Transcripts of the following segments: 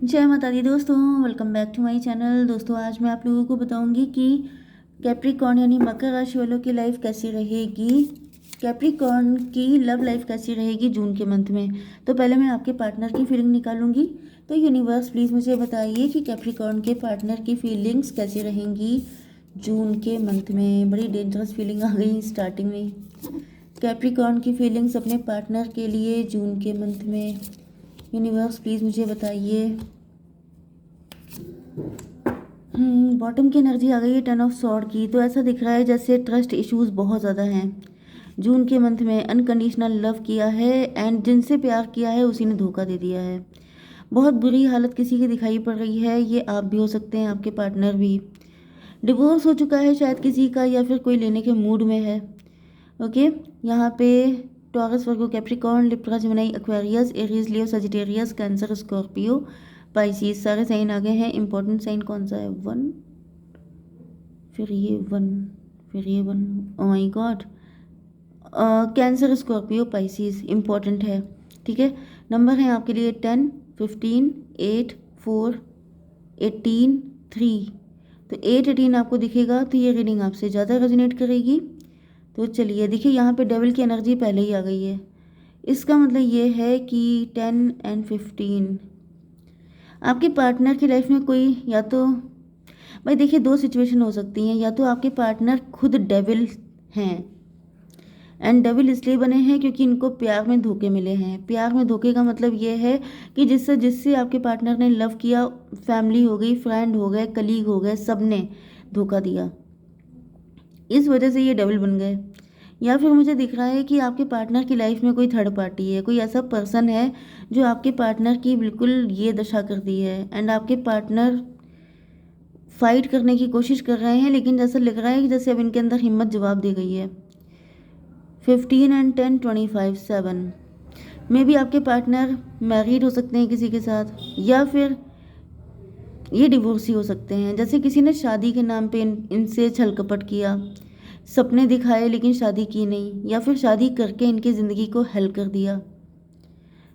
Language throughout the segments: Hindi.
जय माता दी दोस्तों, welcome back to my channel. दोस्तों आज मैं आप लोगों को बताऊंगी कि कैप्रिकॉर्न यानी मकर राशि वालों की लाइफ कैसी रहेगी। कैप्रिकॉर्न की लव लाइफ कैसी रहेगी जून के मंथ में। तो पहले मैं आपके पार्टनर की फीलिंग निकालूंगी। तो यूनिवर्स प्लीज़ मुझे बताइए कि कैप्रिकॉर्न के पार्टनर की फीलिंग्स कैसी रहेंगी जून के मंथ में। बड़ी डेंजरस फीलिंग आ गई स्टार्टिंग में। कैप्रिकॉर्न की फीलिंग्स अपने पार्टनर के लिए जून के मंथ में। यूनिवर्स प्लीज़ मुझे बताइए। बॉटम की एनर्जी आ गई है 10 ऑफ सॉर्ड की। तो ऐसा दिख रहा है जैसे ट्रस्ट इश्यूज बहुत ज़्यादा हैं जून के मंथ में। अनकंडीशनल लव किया है एंड जिनसे प्यार किया है उसी ने धोखा दे दिया है। बहुत बुरी हालत किसी की दिखाई पड़ रही है। ये आप भी हो सकते हैं, आपके पार्टनर भी। डिवोर्स हो चुका है शायद किसी का, या फिर कोई लेने के मूड में है। ओके, यहाँ पे Taurus, Virgo, Capricorn, Libra, Gemini, Aquarius, Aries, Leo, Sagittarius, Cancer, Scorpio, Pisces सारे साइन आ गए हैं। इंपॉर्टेंट साइन कौन सा है? वन, फिर ये वन, फिर ये one. Oh my God, cancer, Scorpio, Pisces important है। ठीक है, नंबर है आपके लिए 10, 15, 8, 4, 18, 3। तो 8, 18 आपको दिखेगा तो ये रीडिंग आपसे ज़्यादा रेजोनेट करेगी। तो चलिए देखिए, यहाँ पे डेविल की एनर्जी पहले ही आ गई है। इसका मतलब ये है कि 10 एंड 15 आपके पार्टनर की लाइफ में कोई, या तो भाई देखिए दो सिचुएशन हो सकती हैं। या तो आपके पार्टनर खुद डेविल हैं, एंड डेविल इसलिए बने हैं क्योंकि इनको प्यार में धोखे मिले हैं। प्यार में धोखे का मतलब ये है कि जिससे जिससे आपके पार्टनर ने लव किया, फैमिली हो गई, फ्रेंड हो गए, कलीग हो गए, सब ने धोखा दिया। इस वजह से ये डेविल बन गए। या फिर मुझे दिख रहा है कि आपके पार्टनर की लाइफ में कोई थर्ड पार्टी है, कोई ऐसा पर्सन है जो आपके पार्टनर की बिल्कुल ये दशा कर दी है। एंड आपके पार्टनर फाइट करने की कोशिश कर रहे हैं, लेकिन जैसा लग रहा है कि जैसे अब इनके अंदर हिम्मत जवाब दे गई है। 15 एंड 10, 25, 7 में भी आपके पार्टनर मैरिड हो सकते हैं किसी के साथ, या फिर ये डिवोर्सी हो सकते हैं। जैसे किसी ने शादी के नाम पे इनसे छल कपट किया, सपने दिखाए लेकिन शादी की नहीं, या फिर शादी करके इनकी ज़िंदगी को हेल कर दिया।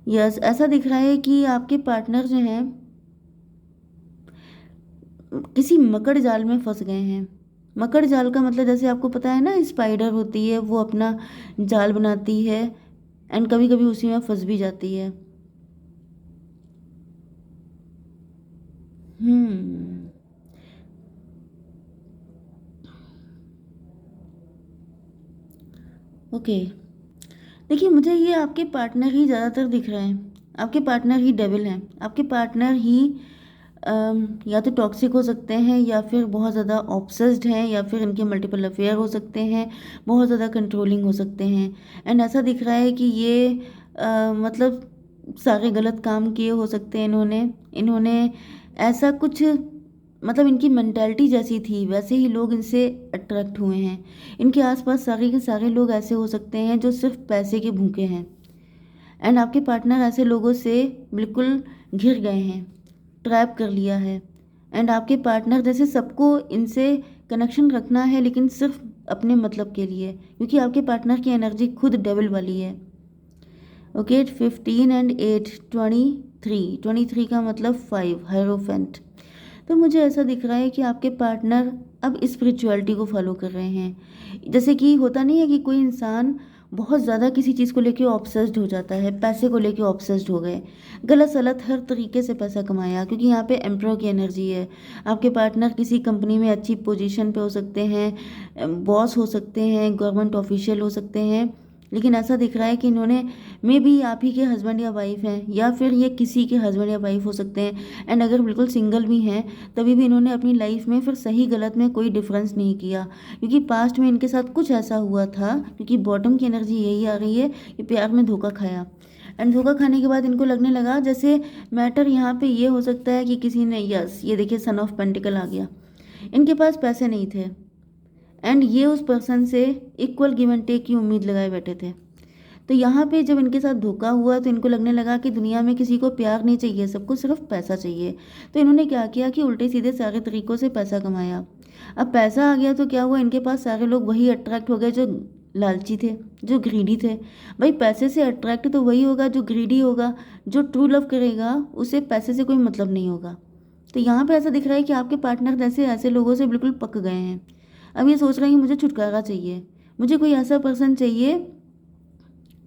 यस, ऐसा दिख रहा है कि आपके पार्टनर जो हैं किसी मकड़ जाल में फंस गए हैं। मकड़ जाल का मतलब जैसे आपको पता है ना, स्पाइडर होती है वो अपना जाल बनाती है एंड कभी कभी उसी में फंस भी जाती है। हम्म ओके, देखिए मुझे ये आपके पार्टनर ही ज़्यादातर दिख रहे हैं। आपके पार्टनर ही डेविल हैं। आपके पार्टनर ही या तो टॉक्सिक हो सकते हैं, या फिर बहुत ज़्यादा ऑब्सेस्ड हैं, या फिर इनके मल्टीपल अफेयर हो सकते हैं, बहुत ज़्यादा कंट्रोलिंग हो सकते हैं। एंड ऐसा दिख रहा है कि ये मतलब सारे गलत काम किए हो सकते हैं इन्होंने। इन्होंने ऐसा कुछ, मतलब इनकी मेंटालिटी जैसी थी वैसे ही लोग इनसे अट्रैक्ट हुए हैं। इनके आसपास सारे के सारे लोग ऐसे हो सकते हैं जो सिर्फ पैसे के भूखे हैं। एंड आपके पार्टनर ऐसे लोगों से बिल्कुल घिर गए हैं, ट्रैप कर लिया है। एंड आपके पार्टनर जैसे सबको इनसे कनेक्शन रखना है, लेकिन सिर्फ अपने मतलब के लिए, क्योंकि आपके पार्टनर की एनर्जी खुद डेविल वाली है। ओके, 15 एंड 8, 23 का मतलब 5, हायरोफेंट। तो मुझे ऐसा दिख रहा है कि आपके पार्टनर अब स्पिरिचुअलिटी को फॉलो कर रहे हैं। जैसे कि होता नहीं है कि कोई इंसान बहुत ज़्यादा किसी चीज़ को लेके ऑब्सेस्ड हो जाता है, पैसे को लेके ऑब्सेस्ड हो गए, गलत सलत हर तरीके से पैसा कमाया, क्योंकि यहाँ पे एम्प्रो की एनर्जी है। आपके पार्टनर किसी कंपनी में अच्छी पोजीशन पे हो सकते हैं, बॉस हो सकते हैं, गवर्नमेंट ऑफिशियल हो सकते हैं। लेकिन ऐसा दिख रहा है कि इन्होंने, मे बी आप ही के हस्बैंड या वाइफ हैं, या फिर ये किसी के हस्बैंड या वाइफ हो सकते हैं। एंड अगर बिल्कुल सिंगल भी हैं तभी भी इन्होंने अपनी लाइफ में फिर सही गलत में कोई डिफरेंस नहीं किया, क्योंकि पास्ट में इनके साथ कुछ ऐसा हुआ था। क्योंकि बॉटम की एनर्जी यही आ रही है कि प्यार में धोखा खाया। एंड धोखा खाने के बाद इनको लगने लगा जैसे मैटर यहाँ पे ये हो सकता है कि किसी ने, यस ये देखिए सन ऑफ पेंटिकल आ गया। इनके पास पैसे नहीं थे, एंड ये उस पर्सन से इक्वल गिव एंड टेक की उम्मीद लगाए बैठे थे। तो यहाँ पे जब इनके साथ धोखा हुआ तो इनको लगने लगा कि दुनिया में किसी को प्यार नहीं चाहिए, सबको सिर्फ पैसा चाहिए। तो इन्होंने क्या किया कि उल्टे सीधे सारे तरीकों से पैसा कमाया। अब पैसा आ गया तो क्या हुआ, इनके पास सारे लोग वही अट्रैक्ट हो गए जो लालची थे, जो ग्रीडी थे। भाई पैसे से अट्रैक्ट तो वही होगा जो ग्रीडी होगा। जो ट्रू लव करेगा उसे पैसे से कोई मतलब नहीं होगा। तो यहाँ पे ऐसा दिख रहा है कि आपके पार्टनर ऐसे ऐसे लोगों से बिल्कुल पक गए हैं। अब ये सोच रहे हैं कि मुझे छुटकारा चाहिए, मुझे कोई ऐसा पर्सन चाहिए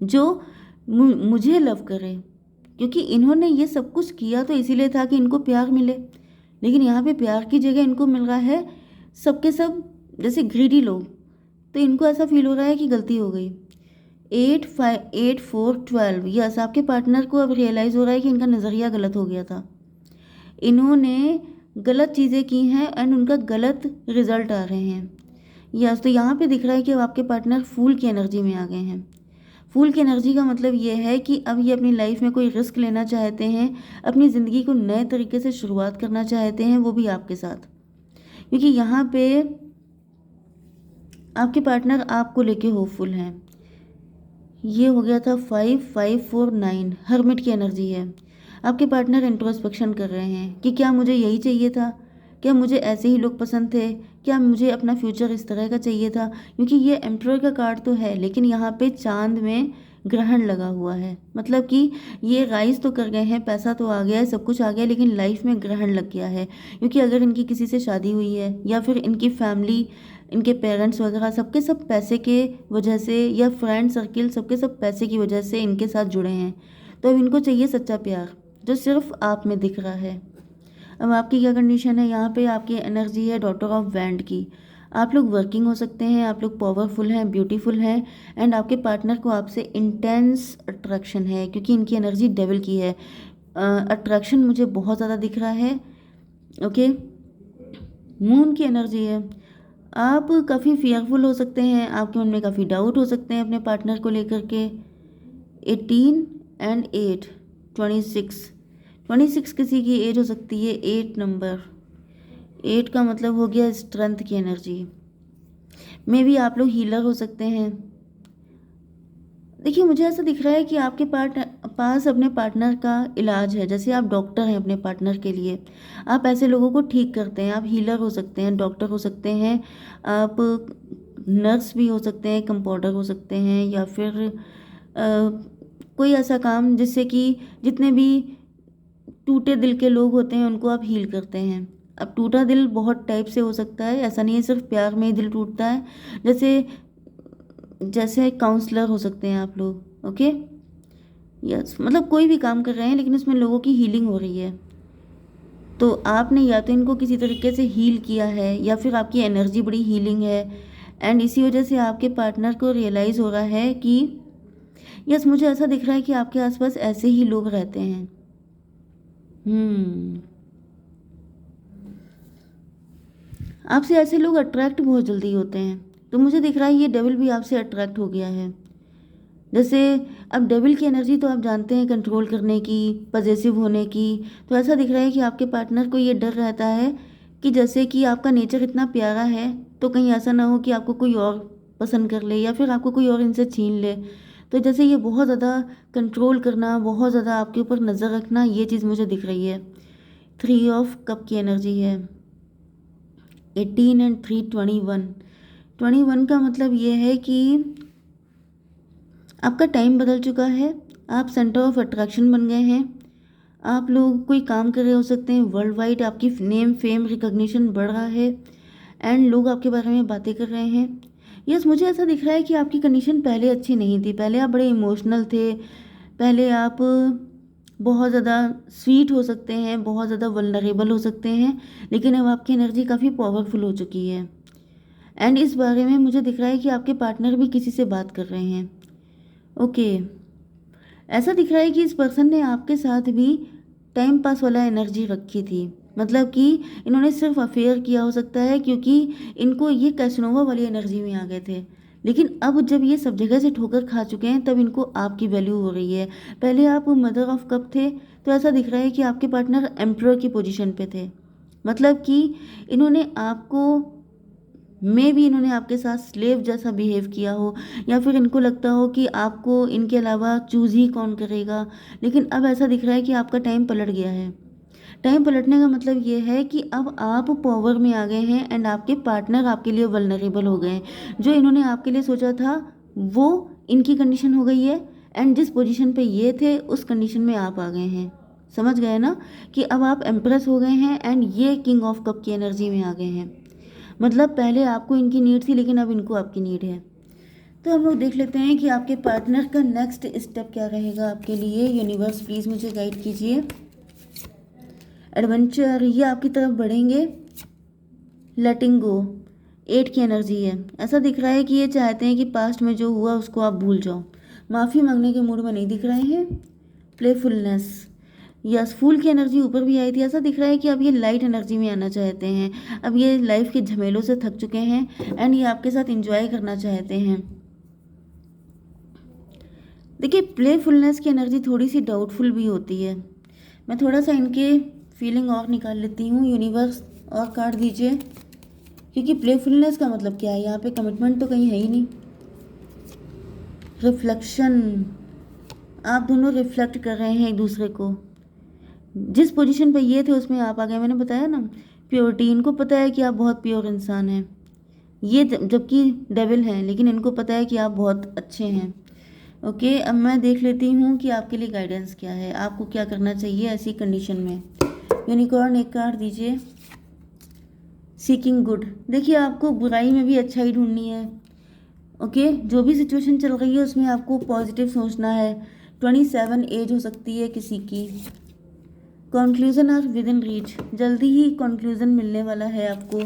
जो मुझे लव करे, क्योंकि इन्होंने ये सब कुछ किया तो इसीलिए था कि इनको प्यार मिले। लेकिन यहाँ पे प्यार की जगह इनको मिल रहा है सबके सब जैसे ग्रीडी लोग। तो इनको ऐसा फील हो रहा है कि गलती हो गई। 8 5 8 4 12, यस, आपके पार्टनर को अब रियलाइज़ हो रहा है कि इनका नज़रिया गलत हो गया था। इन्होंने गलत चीज़ें की हैं एंड उनका गलत रिजल्ट आ रहे हैं। यस, तो यहाँ पे दिख रहा है कि अब आपके पार्टनर फूल की एनर्जी में आ गए हैं। फूल की एनर्जी का मतलब ये है कि अब ये अपनी लाइफ में कोई रिस्क लेना चाहते हैं, अपनी ज़िंदगी को नए तरीके से शुरुआत करना चाहते हैं, वो भी आपके साथ। क्योंकि यहाँ पे आपके पार्टनर आपको लेके होपफुल हैं। ये हो गया था 5 5 4 9, हर्मिट की एनर्जी है। आपके पार्टनर इंट्रोस्पेक्शन कर रहे हैं कि क्या मुझे यही चाहिए था, क्या मुझे ऐसे ही लोग पसंद थे, क्या मुझे अपना फ्यूचर इस तरह का चाहिए था। क्योंकि ये एम्परर का कार्ड तो है, लेकिन यहाँ पे चांद में ग्रहण लगा हुआ है। मतलब कि ये राइज तो कर गए हैं, पैसा तो आ गया है, सब कुछ आ गया, लेकिन लाइफ में ग्रहण लग गया है। क्योंकि अगर इनकी किसी से शादी हुई है या फिर इनकी फैमिली, इनके पेरेंट्स वगैरह सबके सब पैसे के वजह से, या फ्रेंड सर्किल सबके सब पैसे की वजह से इनके साथ जुड़े हैं, तो अब इनको चाहिए सच्चा प्यार जो सिर्फ आप में दिख रहा है। अब आपकी क्या कंडीशन है, यहाँ पे आपकी एनर्जी है डॉटर ऑफ वैंड की। आप लोग वर्किंग हो सकते हैं, आप लोग पावरफुल हैं, ब्यूटीफुल हैं, एंड आपके पार्टनर को आपसे इंटेंस अट्रैक्शन है क्योंकि इनकी एनर्जी डेविल की है। अट्रैक्शन मुझे बहुत ज़्यादा दिख रहा है। ओके, मून की एनर्जी है। आप काफ़ी फियरफुल हो सकते हैं, आपके मन में काफ़ी डाउट हो सकते हैं अपने पार्टनर को लेकर के। 18 एंड 8 26 किसी की एज हो सकती है। 8 नंबर, 8 का मतलब हो गया स्ट्रेंथ की एनर्जी। मे भी आप लोग हीलर हो सकते हैं। देखिए, मुझे ऐसा दिख रहा है कि आपके पास अपने पार्टनर का इलाज है। जैसे आप डॉक्टर हैं अपने पार्टनर के लिए, आप ऐसे लोगों को ठीक करते हैं। आप हीलर हो सकते हैं, डॉक्टर हो सकते हैं, आप नर्स भी हो सकते हैं, कंपाउंडर हो सकते हैं, या फिर कोई ऐसा काम जिससे कि जितने भी टूटे दिल के लोग होते हैं उनको आप हील करते हैं। अब टूटा दिल बहुत टाइप से हो सकता है, ऐसा नहीं है सिर्फ प्यार में ही दिल टूटता है। जैसे जैसे काउंसलर हो सकते हैं आप लोग। ओके, यस, मतलब कोई भी काम कर रहे हैं लेकिन उसमें लोगों की हीलिंग हो रही है। तो आपने या तो इनको किसी तरीके से हील किया है या फिर आपकी एनर्जी बड़ी हीलिंग है, एंड इसी वजह से आपके पार्टनर को रियलाइज़ हो रहा है कि यस, मुझे ऐसा दिख रहा है कि आपके आसपास ऐसे ही लोग रहते हैं। आपसे ऐसे लोग अट्रैक्ट बहुत जल्दी होते हैं। तो मुझे दिख रहा है ये डेविल भी आपसे अट्रैक्ट हो गया है। जैसे अब डेविल की एनर्जी तो आप जानते हैं, कंट्रोल करने की, पजेसिव होने की। तो ऐसा दिख रहा है कि आपके पार्टनर को ये डर रहता है कि जैसे कि आपका नेचर इतना प्यारा है तो कहीं ऐसा ना हो कि आपको कोई और पसंद कर ले या फिर आपको कोई और इनसे छीन ले। तो जैसे ये बहुत ज़्यादा कंट्रोल करना, बहुत ज़्यादा आपके ऊपर नज़र रखना, ये चीज़ मुझे दिख रही है। 3 ऑफ कप की एनर्जी है। 18 एंड 3 21 का मतलब ये है कि आपका टाइम बदल चुका है। आप सेंटर ऑफ अट्रैक्शन बन गए हैं। आप लोग कोई काम कर रहे हो सकते हैं वर्ल्ड वाइड, आपकी नेम फेम रिकॉग्निशन बढ़ रहा है एंड लोग आपके बारे में बातें कर रहे हैं। यस, मुझे ऐसा दिख रहा है कि आपकी कंडीशन पहले अच्छी नहीं थी। पहले आप बड़े इमोशनल थे, पहले आप बहुत ज़्यादा स्वीट हो सकते हैं, बहुत ज़्यादा वल्नरेबल हो सकते हैं, लेकिन अब आपकी एनर्जी काफ़ी पावरफुल हो चुकी है। एंड इस बारे में मुझे दिख रहा है कि आपके पार्टनर भी किसी से बात कर रहे हैं। ओके, ऐसा दिख रहा है कि इस पर्सन ने आपके साथ भी टाइम पास वाला एनर्जी रखी थी। मतलब कि इन्होंने सिर्फ अफेयर किया हो सकता है क्योंकि इनको ये कैसनोवा वाली एनर्जी में आ गए थे। लेकिन अब जब ये सब जगह से ठोकर खा चुके हैं तब इनको आपकी वैल्यू हो रही है। पहले आप मदर ऑफ कप थे, तो ऐसा दिख रहा है कि आपके पार्टनर एम्परर की पोजीशन पे थे। मतलब कि इन्होंने आपको इन्होंने आपके साथ स्लेव जैसा बिहेव किया हो, या फिर इनको लगता हो कि आपको इनके अलावा चूज़ ही कौन करेगा। लेकिन अब ऐसा दिख रहा है कि आपका टाइम पलट गया है। टाइम पलटने का मतलब ये है कि अब आप पावर में आ गए हैं एंड आपके पार्टनर आपके लिए वल्नरेबल हो गए हैं। जो इन्होंने आपके लिए सोचा था वो इनकी कंडीशन हो गई है, एंड जिस पोजीशन पे ये थे उस कंडीशन में आप आ गए हैं। समझ गए ना कि अब आप एम्प्रेस हो गए हैं एंड ये किंग ऑफ कप की एनर्जी में आ गए हैं। मतलब पहले आपको इनकी नीड थी, लेकिन अब इनको आपकी नीड है। तो हम लोग देख लेते हैं कि आपके पार्टनर का नेक्स्ट स्टेप क्या रहेगा आपके लिए। यूनिवर्स प्लीज़ मुझे गाइड कीजिए। एडवेंचर, ये आपकी तरफ बढ़ेंगे। लेटिंग गो, 8 की एनर्जी है। ऐसा दिख रहा है कि ये चाहते हैं कि पास्ट में जो हुआ उसको आप भूल जाओ। माफ़ी मांगने के मूड में नहीं दिख रहे हैं। प्लेफुलनेस, यस, फूल की एनर्जी ऊपर भी आई थी। ऐसा दिख रहा है कि अब ये लाइट एनर्जी में आना चाहते हैं। अब ये लाइफ के झमेलों से थक चुके हैं एंड ये आपके साथ एंजॉय करना चाहते हैं। देखिए, प्लेफुलनेस की एनर्जी थोड़ी सी डाउटफुल भी होती है। मैं थोड़ा सा इनके फीलिंग और निकाल लेती हूँ। यूनिवर्स और कार्ड दीजिए, क्योंकि प्लेफुलनेस का मतलब क्या है, यहाँ पे कमिटमेंट तो कहीं है ही नहीं। रिफ्लेक्शन, आप दोनों रिफ्लेक्ट कर रहे हैं एक दूसरे को। जिस पोजीशन पे ये थे उसमें आप आ गए। मैंने बताया ना, प्योरिटी, इनको पता है कि आप बहुत प्योर इंसान हैं। ये जबकि डेविल हैं, लेकिन इनको पता है कि आप बहुत अच्छे हैं। ओके, अब मैं देख लेती हूँ कि आपके लिए गाइडेंस क्या है, आपको क्या करना चाहिए ऐसी कंडीशन में। यूनिकॉर्न, एक कार्ड दीजिए। सीकिंग गुड, देखिए आपको बुराई में भी अच्छाई ढूंढनी है। ओके, जो भी सिचुएशन चल रही है उसमें आपको पॉजिटिव सोचना है। 27 एज हो सकती है किसी की। Conclusion are within reach, जल्दी ही कंक्लूजन मिलने वाला है आपको।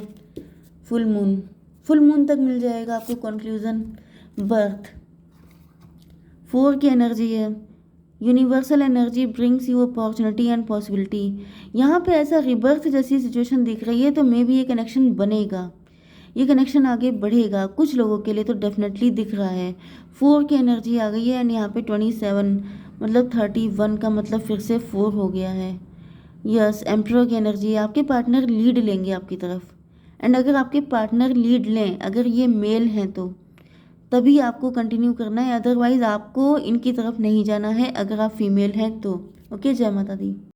फुल मून, फुल मून तक मिल जाएगा आपको कंक्लूजन। बर्थ, 4 की एनर्जी है। Universal energy brings you opportunity and possibility. यहाँ पे ऐसा रिबर्थ जैसी सिचुएशन दिख रही है, तो मे बी ये कनेक्शन बनेगा, ये कनेक्शन आगे बढ़ेगा कुछ लोगों के लिए, तो डेफिनेटली दिख रहा है। 4 की एनर्जी आ गई है एंड यहाँ पे 27 मतलब 31 का मतलब फिर से 4 हो गया है। यस, एम्परर की एनर्जी है। आपके पार्टनर लीड लेंगे आपकी तरफ, एंड अगर आपके पार्टनर लीड लें, अगर ये मेल हैं तो तभी आपको कंटिन्यू करना है, अदरवाइज आपको इनकी तरफ नहीं जाना है अगर आप फीमेल हैं तो। ओके, जय माता दी।